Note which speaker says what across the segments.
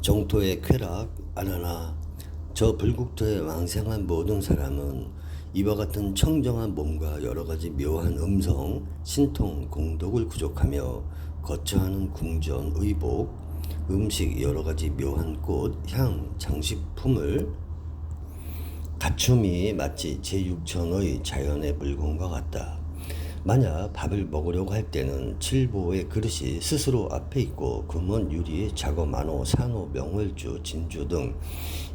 Speaker 1: 정토의 쾌락 아나나 저 불국토에 왕생한 모든 사람은 이와 같은 청정한 몸과 여러가지 묘한 음성, 신통, 공덕을 구족하며 거처하는 궁전, 의복, 음식 여러가지 묘한 꽃, 향, 장식품을 갖춤이 마치 제6천의 자연의 물건과 같다. 만약 밥을 먹으려고 할 때는 칠보의 그릇이 스스로 앞에 있고 금원, 유리, 자거, 만호, 산호, 명월주, 진주 등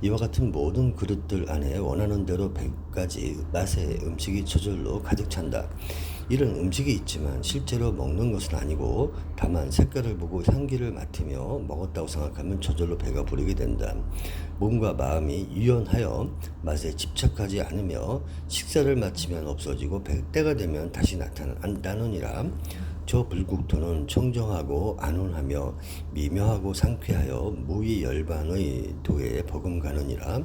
Speaker 1: 이와 같은 모든 그릇들 안에 원하는 대로 100가지 맛의 음식이 저절로 가득 찬다. 이런 음식이 있지만 실제로 먹는 것은 아니고 다만 색깔을 보고 향기를 맡으며 먹었다고 생각하면 저절로 배가 부르게 된다. 몸과 마음이 유연하여 맛에 집착하지 않으며 식사를 마치면 없어지고 때가 되면 다시 나타난다느니라. 저 불국토는 청정하고 안온하며 미묘하고 상쾌하여 무위열반의 도에 버금가느니라.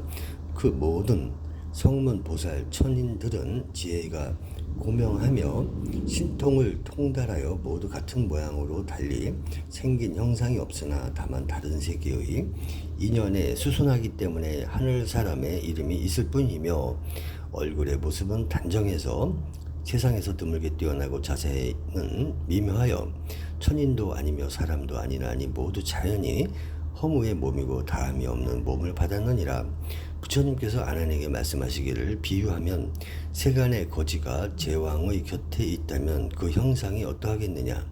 Speaker 1: 그 모든 성문 보살 천인들은 지혜가 고명하며 신통을 통달하여 모두 같은 모양으로 달리 생긴 형상이 없으나 다만 다른 세계의 인연에 수순하기 때문에 하늘 사람의 이름이 있을 뿐이며 얼굴의 모습은 단정해서 세상에서 드물게 뛰어나고 자세는 미묘하여 천인도 아니며 사람도 아니나니 모두 자연이 허무의 몸이고 다함이 없는 몸을 받았느니라. 부처님께서 아난에게 말씀하시기를 비유하면 세간의 거지가 제왕의 곁에 있다면 그 형상이 어떠하겠느냐.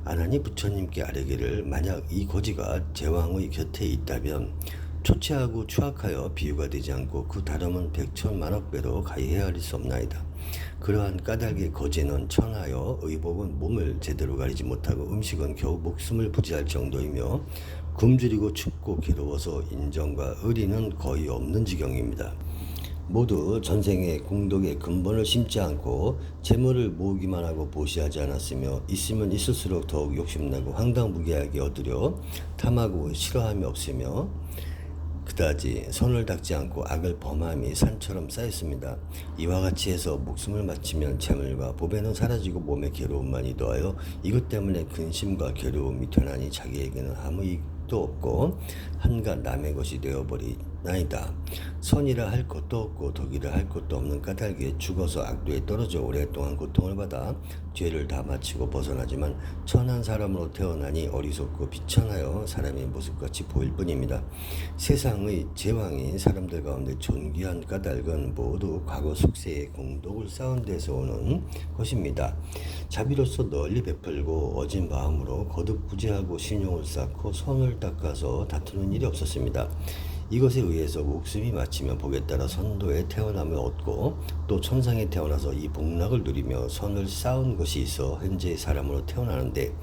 Speaker 1: 아난이 부처님께 아뢰기를 만약 이 거지가 제왕의 곁에 있다면 초췌하고 추악하여 비유가 되지 않고 그 다름은 백천만억 배로 가히 헤아릴 수 없나이다. 그러한 까닭의 거지는 천하여 의복은 몸을 제대로 가리지 못하고 음식은 겨우 목숨을 부지할 정도이며 굶주리고 춥고 괴로워서 인정과 의리는 거의 없는 지경입니다. 모두 전생에 공덕의 근본을 심지 않고 재물을 모으기만 하고 보시하지 않았으며 있으면 있을수록 더욱 욕심나고 황당무계하게 얻으려 탐하고 싫어함이 없으며 그다지 손을 닦지 않고 악을 범함이 산처럼 쌓였습니다. 이와 같이 해서 목숨을 마치면 재물과 보배는 사라지고 몸의 괴로움만이 더하여 이것 때문에 근심과 괴로움이 되나니 자기에게는 아무 이익도 없고 한갓 남의 것이 되어버리나이다. 선이라 할 것도 없고 덕이라 할 것도 없는 까닭에 죽어서 악도에 떨어져 오랫동안 고통을 받아 죄를 다 마치고 벗어나지만 천한 사람으로 태어나니 어리석고 비천하여 사람의 모습같이 보일 뿐입니다. 세상의 제왕인 사람들 가운데 존귀한 까닭은 모두 과거 숙세의 공덕을 쌓은 데서 오는 것입니다. 자비로서 널리 베풀고 어진 마음으로 거듭 구제하고 신용을 쌓고 손을 닦아서 다투는 일이 없었습니다. 이것에 의해서 목숨이 마치면 복에 따라 선도에 태어남을 얻고 또 천상에 태어나서 이 복락을 누리며 선을 쌓은 것이 있어 현재의 사람으로 태어나는데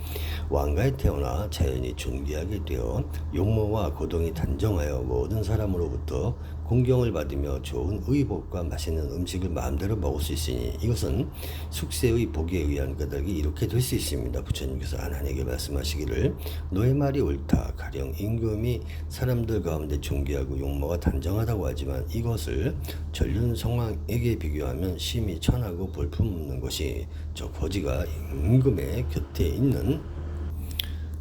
Speaker 1: 왕가에 태어나 자연이 존귀하게 되어 용모와 고동이 단정하여 모든 사람으로부터 공경을 받으며 좋은 의복과 맛있는 음식을 마음대로 먹을 수 있으니 이것은 숙세의 복에 의한 까닭이 이렇게 될 수 있습니다. 부처님께서 아난에게 말씀하시기를 너의 말이 옳다. 가령 임금이 사람들 가운데 존귀하고 용모가 단정하다고 하지만 이것을 전륜성왕에게 비교하면 심히 천하고 볼품없는 것이 저 거지가 임금의 곁에 있는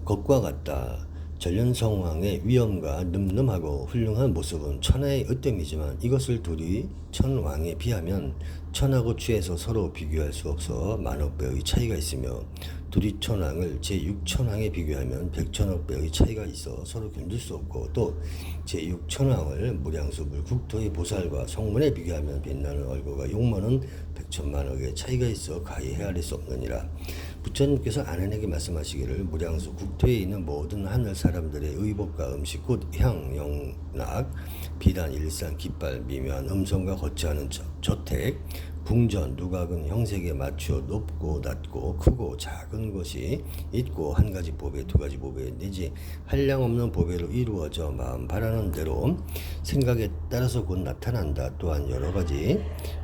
Speaker 1: 것과 같다. 전륜성왕의 위엄과 늠름하고 훌륭한 모습은 천하의 으뜸이지만 이것을 둘이 천왕에 비하면 천하고 추에서 서로 비교할 수 없어 만억 배의 차이가 있으며 둘이 천왕을 제6천왕에 비교하면 백천억 배의 차이가 있어 서로 견딜 수 없고 또 제6천왕을 무량수 물국토의 보살과 성문에 비교하면 빛나는 얼굴과 용모는 백천만억의 차이가 있어 가히 헤아릴 수 없느니라. 부처님께서 아난에게 말씀하시기를 무량수 국토에 있는 모든 하늘 사람들의 의복과 음식 곧 향, 영락, 비단, 일산, 깃발, 미묘한 음성과 거치하는 저택, 궁전, 누각은 형색에 맞추어 높고 낮고 크고 작은 것이 있고 한 가지 보배, 두 가지 보배 내지 한량없는 보배로 이루어져 마음 바라는 대로 생각에 따라서 곧 나타난다. 또한 여러 가지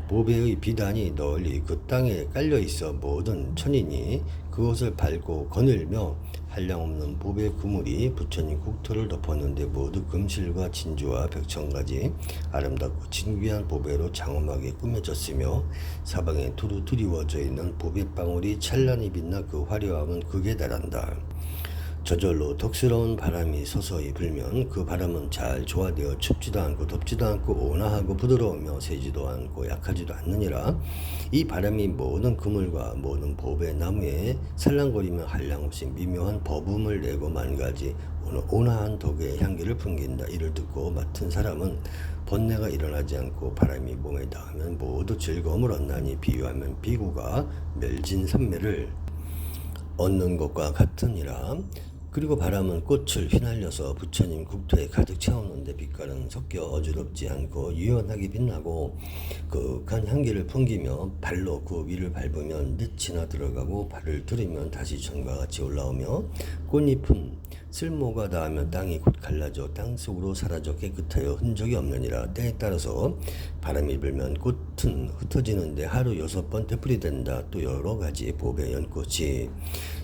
Speaker 1: 보배의 비단이 널리 그 땅에 깔려 있어 모든 천인이 그것을 밟고 거닐며 한량없는 보배 그물이 부처님 국토를 덮었는데 모두 금실과 진주와 백천가지 아름답고 진귀한 보배로 장엄하게 꾸며졌으며 사방에 두루 드리워져 있는 보배방울이 찬란히 빛나 그 화려함은 극에 달한다. 저절로 덕스러운 바람이 서서히 불면 그 바람은 잘 조화되어 춥지도 않고 덥지도 않고 온화하고 부드러우며 세지도 않고 약하지도 않느니라. 이 바람이 모든 그물과 모든 보배 나무에 살랑거리며 한량없이 미묘한 버붐을 내고 만가지 온화한 덕의 향기를 풍긴다. 이를 듣고 맡은 사람은 번뇌가 일어나지 않고 바람이 몸에 닿으면 모두 즐거움을 얻나니 비유하면 비구가 멸진 산매를 얻는 것과 같으니라. 그리고 바람은 꽃을 휘날려서 부처님 국토에 가득 채우는데 빛깔은 섞여 어지럽지 않고 유연하게 빛나고 그윽한 향기를 풍기며 발로 그 위를 밟으면 넷이나 들어가고 발을 들이면 다시 전과 같이 올라오며 꽃잎은 쓸모가 닿으면 땅이 곧 갈라져 땅속으로 사라져 깨끗하여 흔적이 없느니라. 때에 따라서 바람이 불면 꽃은 흩어지는데 하루 6번 되풀이 된다. 또 여러 가지 보배 연꽃이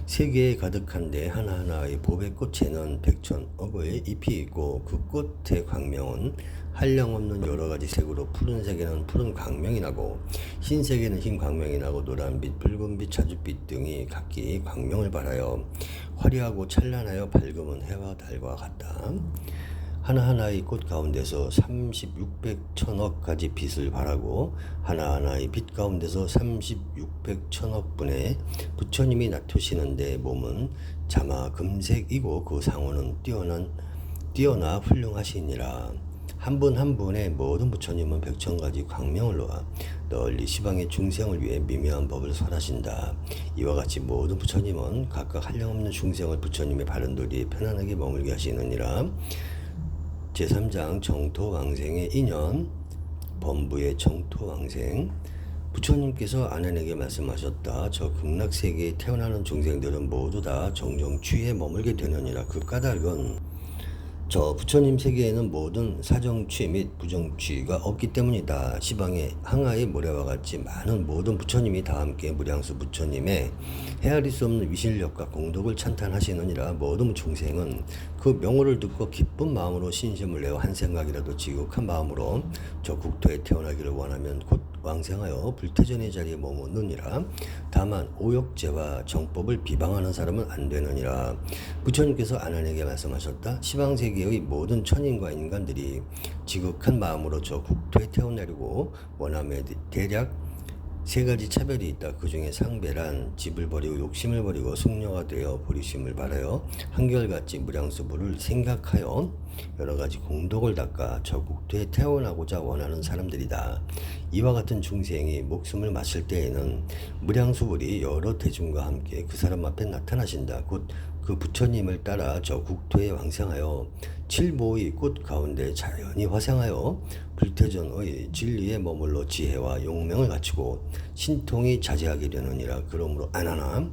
Speaker 1: 세계에 가득한데 하나하나의 보배꽃에는 백천억의 잎이 있고 그 꽃의 광명은 한량없는 여러 가지 색으로 푸른색에는 푸른 광명이 나고 흰색에는 흰 광명이 나고 노란빛, 붉은빛, 자줏빛 등이 각기 광명을 발하여 화려하고 찬란하여 밝음은 해와 달과 같다. 하나하나의 꽃 가운데서 36백천억 가지 빛을 발하고 하나하나의 빛 가운데서 36백천억 분의 부처님이 나투시는데 몸은 자마 금색이고 그 상호는 뛰어나 훌륭하시니라. 한 분 한 분의 모든 부처님은 백천가지 광명을 놓아 널리 시방의 중생을 위해 미묘한 법을 설하신다. 이와 같이 모든 부처님은 각각 한량없는 중생을 부처님의 바른도리에 편안하게 머물게 하시느니라. 제3장 정토왕생의 인연. 범부의 정토왕생. 부처님께서 아난에게 말씀하셨다. 저 극락세계에 태어나는 중생들은 모두 다 정정취에 머물게 되느니라. 그 까닭은 저 부처님 세계에는 모든 사정취 및 부정취가 없기 때문이다. 시방의 항아의 모래와 같이 많은 모든 부처님이 다 함께 무량수 부처님의 헤아릴 수 없는 위실력과 공덕을 찬탄하시느니라. 모든 중생은 그 명호를 듣고 기쁜 마음으로 신심을 내어 한 생각이라도 지극한 마음으로 저 국토에 태어나기를 원하면 곧 왕생하여 불태전의 자리에 머무느니라. 다만 오욕죄와 정법을 비방하는 사람은 안 되느니라. 부처님께서 아난에게 말씀하셨다. 시방세계의 모든 천인과 인간들이 지극한 마음으로 저 국토에 태어나려고 원하며 대략 세 가지 차별이 있다. 그 중에 상배란 집을 버리고 욕심을 버리고 숙녀가 되어 보리심을 바라여 한결같이 무량수부를 생각하여 여러 가지 공덕을 닦아 저 국토에 태어나고자 원하는 사람들이다. 이와 같은 중생이 목숨을 마칠 때에는 무량수불이 여러 대중과 함께 그 사람 앞에 나타나신다. 곧 그 부처님을 따라 저 국토에 왕생하여 칠보의 꽃 가운데 자연히 화생하여 불태전의 진리에 머물러 지혜와 용맹을 갖추고 신통이 자제하게 되느니라. 그러므로 아나나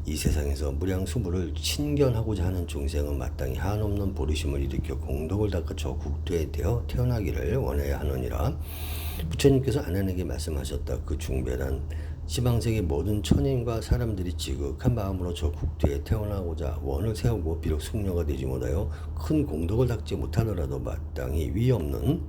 Speaker 1: 이 세상에서 무량수불을 친견하고자 하는 중생은 마땅히 한없는 보리심을 일으켜 공덕을 닦아 저 국토에 태어나기를 원해야 하느니라. 부처님께서 아난에게 말씀하셨다. 그 중배란 시방세계 모든 천인과 사람들이 지극한 마음으로 저 국토에 태어나고자 원을 세우고 비록 숙녀가 되지 못하여 큰 공덕을 닦지 못하더라도 마땅히 위없는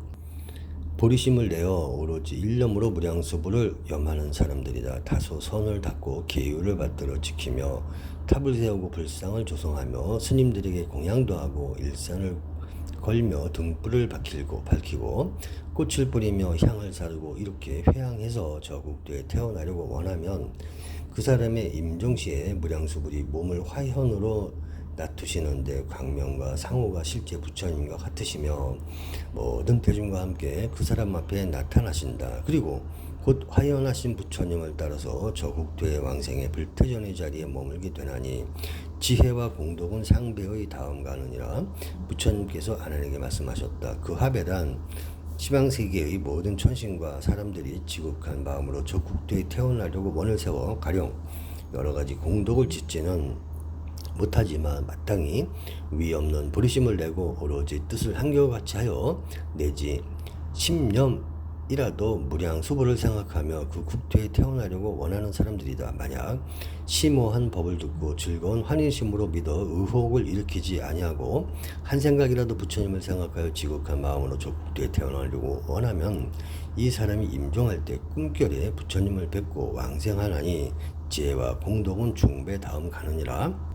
Speaker 1: 보리심을 내어 오로지 일념으로 무량수부를 염하는 사람들이다. 다소 선을 닦고 계율을 받들어 지키며 탑을 세우고 불상을 조성하며 스님들에게 공양도 하고 일산을 걸며 등불을 밝히고 꽃을 뿌리며 향을 사르고 이렇게 회향해서 저 국토에 태어나려고 원하면 그 사람의 임종시에 무량수불이 몸을 화현으로 나투시는데 광명과 상호가 실제 부처님과 같으시며 모든 대중과 함께 그 사람 앞에 나타나신다. 그리고 곧 화현하신 부처님을 따라서 저 국토의 왕생의 불태전의 자리에 머물게 되나니 지혜와 공덕은 상배의 다음 가느니라. 부처님께서 아난에게 말씀하셨다. 그 하배란 시방세계의 모든 천신과 사람들이 지극한 마음으로 저 국토에 태어나려고 원을 세워 가령 여러 가지 공덕을 짓지는 못하지만 마땅히 위없는 보리심을 내고 오로지 뜻을 한결같이 하여 내지 10년이라도 무량수보를 생각하며 그 국토에 태어나려고 원하는 사람들이다. 만약 심오한 법을 듣고 즐거운 환희심으로 믿어 의혹을 일으키지 아니하고 한 생각이라도 부처님을 생각하여 지극한 마음으로 저 국토에 태어나려고 원하면 이 사람이 임종할 때 꿈결에 부처님을 뵙고 왕생하나니 지혜와 공덕은 중배 다음 가느니라.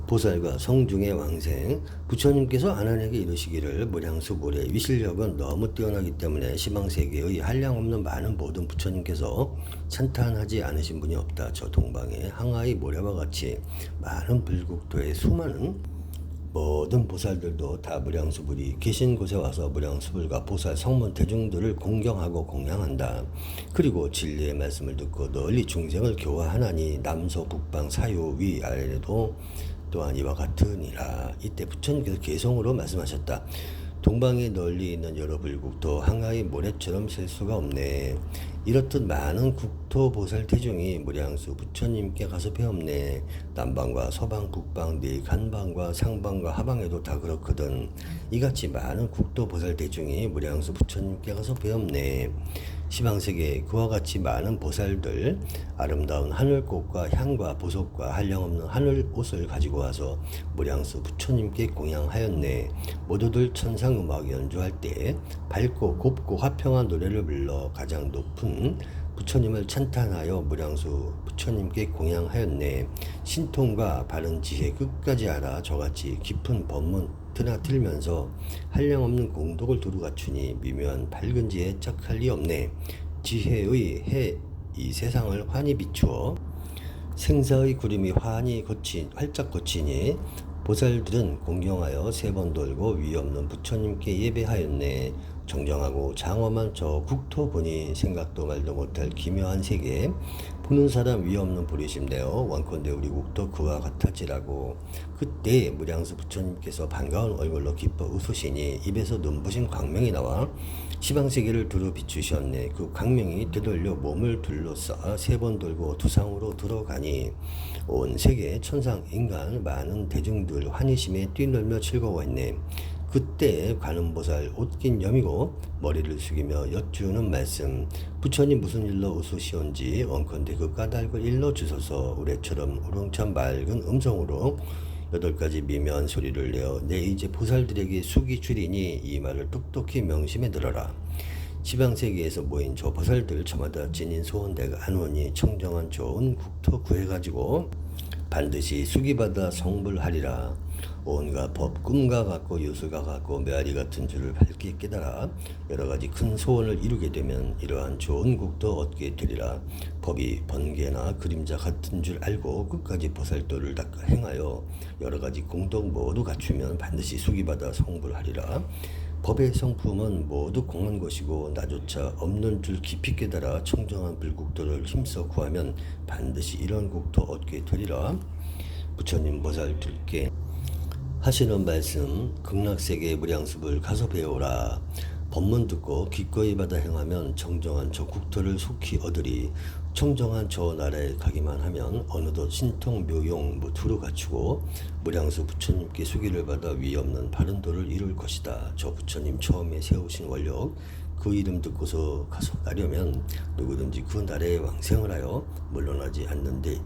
Speaker 1: 보살과 성중의 왕생, 부처님께서 아난에게 이르시기를 무량수불의 위실력은 너무 뛰어나기 때문에 시방세계의 한량없는 많은 모든 부처님께서 찬탄하지 않으신 분이 없다. 저 동방의 항아의 모래와 같이 많은 불국토의 수많은 모든 보살들도 다 무량수불이 계신 곳에 와서 무량수불과 보살 성문 대중들을 공경하고 공양한다. 그리고 진리의 말씀을 듣고 널리 중생을 교화하나니 남서 북방 사유 위아래도 또한 이와 같으니라. 이때 부처님께서 개성으로 말씀하셨다. 동방에 널리 있는 여러 불국토 항아의 모래처럼 셀 수가 없네. 이렇듯 많은 국토 보살 대중이 무량수 부처님께 가서 배웠네. 남방과 서방 북방 네 간방과 상방과 하방에도 다 그렇거든. 이같이 많은 국토 보살 대중이 무량수 부처님께 가서 배웠네. 시방세계에 그와 같이 많은 보살들 아름다운 하늘꽃과 향과 보석과 한량없는 하늘 옷을 가지고 와서 무량수 부처님께 공양하였네. 모두들 천상음악 연주할 때 밝고 곱고 화평한 노래를 불러 가장 높은 부처님을 찬탄하여 무량수 부처님께 공양하였네. 신통과 바른 지혜 끝까지 알아 저같이 깊은 법문 드나들면서 한량없는 공덕을 두루 갖추니 미묘한 밝은 지혜에 짝할 리 없네. 지혜의 해 이 세상을 환히 비추어 생사의 구름이 활짝 거치니 보살들은 공경하여 세 번 돌고 위 없는 부처님께 예배하였네. 정정하고 장엄한 저 국토 보니 생각도 말도 못할 기묘한 세계 보는 사람 위 없는 부리심 내어 원컨대 우리 국토 그와 같아지라고. 그때 무량수 부처님께서 반가운 얼굴로 기뻐 웃으시니 입에서 눈부신 광명이 나와 시방세계를 두루 비추셨네. 그 광명이 되돌려 몸을 둘러싸 세 번 돌고 두상으로 들어가니 온 세계 천상 인간 많은 대중들 환희심에 뛰놀며 즐거워했네. 그때 관음보살 옷긴 여미고 머리를 숙이며 여쭈는 말씀. 부처님 무슨 일로 웃으시온지 원컨대 그 까닭을 일러 주소서. 우레처럼 우렁찬 맑은 음성으로 8가지 미묘한 소리를 내어 내 이제 보살들에게 숙이 주리니 이 말을 똑똑히 명심해 들어라. 시방세계에서 모인 저 보살들 저마다 지닌 소원대가 안오니 청정한 좋은 국토 구해가지고 반드시 수기받아 성불하리라. 온갖 법 꿈과 같고 요술과 같고 메아리 같은 줄을 밝게 깨달아 여러가지 큰 소원을 이루게 되면 이러한 좋은 국도 얻게 되리라. 법이 번개나 그림자 같은 줄 알고 끝까지 보살도를 닦아 행하여 여러가지 공덕 모두 갖추면 반드시 수기받아 성불하리라. 법의 성품은 모두 공한 것이고 나조차 없는 줄 깊이 깨달아 청정한 불국토를 힘써 구하면 반드시 이런 국토 얻게 되리라. 부처님 보살들께 하시는 말씀. 극락세계의 무량습을 가서 배우라. 법문 듣고 기꺼이 받아 행하면 정정한 저 국토를 속히 얻으리. 청정한 저 나라에 가기만 하면 어느덧 신통 묘용 두루 갖추고 무량수 부처님께 수기를 받아 위 없는 바른 도를 이룰 것이다. 저 부처님 처음에 세우신 원력 그 이름 듣고서 가서 나려면 누구든지 그 나라에 왕생을 하여 물러나지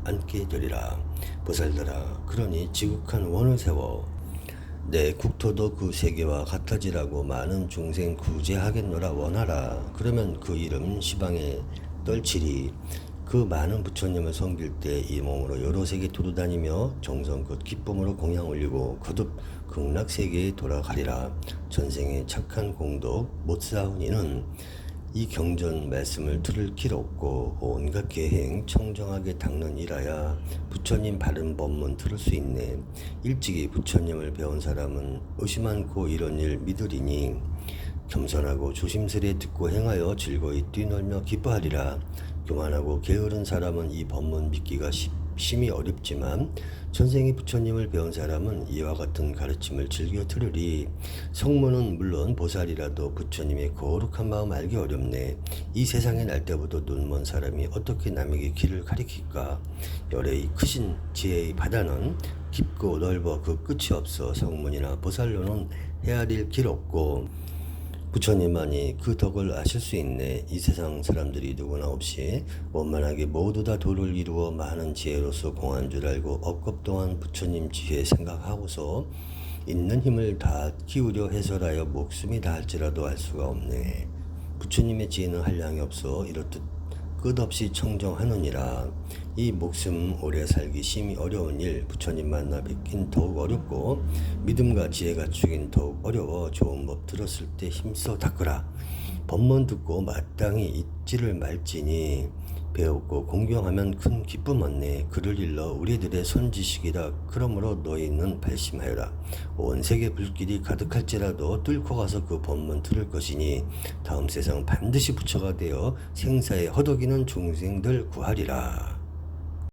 Speaker 1: 않게 되리라. 보살들아, 그러니 지극한 원을 세워 내 국토도 그 세계와 같아지라고 많은 중생 구제하겠노라 원하라. 그러면 그 이름 시방에 떨치리. 그 많은 부처님을 섬길 때 이 몸으로 여러 세계 두루다니며 정성껏 기쁨으로 공양 올리고 거듭 극락세계에 돌아가리라. 전생에 착한 공덕 못 쌓은 이는 이 경전 말씀을 들을 길 없고 온갖 계행 청정하게 닦는 일하야 부처님 바른 법문 들을 수 있네. 일찍이 부처님을 배운 사람은 의심 않고 이런 일 믿으리니 겸손하고 조심스레 듣고 행하여 즐거이 뛰놀며 기뻐하리라. 교만하고 게으른 사람은 이 법문 믿기가 심히 어렵지만 전생에 부처님을 배운 사람은 이와 같은 가르침을 즐겨 들으리. 성문은 물론 보살이라도 부처님의 거룩한 마음 알기 어렵네. 이 세상에 날 때부터 눈먼 사람이 어떻게 남에게 길을 가리킬까. 열의 크신 지혜의 바다는 깊고 넓어 그 끝이 없어 성문이나 보살로는 헤아릴 길 없고 부처님만이 그 덕을 아실 수 있네. 이 세상 사람들이 누구나 없이 원만하게 모두 다 도를 이루어 많은 지혜로서 공한 줄 알고 업겁동안 부처님 지혜 생각하고서 있는 힘을 다 기울여 해설하여 목숨이 다할지라도 알 수가 없네. 부처님의 지혜는 한량이 없어 이렇듯 끝없이 청정하느니라. 이 목숨 오래 살기 심히 어려운 일, 부처님 만나 뵙긴 더욱 어렵고 믿음과 지혜 갖추긴 더욱 어려워 좋은 법 들었을 때 힘써 닦으라. 법문 듣고 마땅히 잊지를 말지니 배웠고 공경하면 큰 기쁨 얻네. 그를 일러 우리들의 선지식이라. 그러므로 너희는 발심하여라. 온 세계 불길이 가득할지라도 뚫고 가서 그 법문 들을 것이니 다음 세상 반드시 부처가 되어 생사에 허덕이는 중생들 구하리라.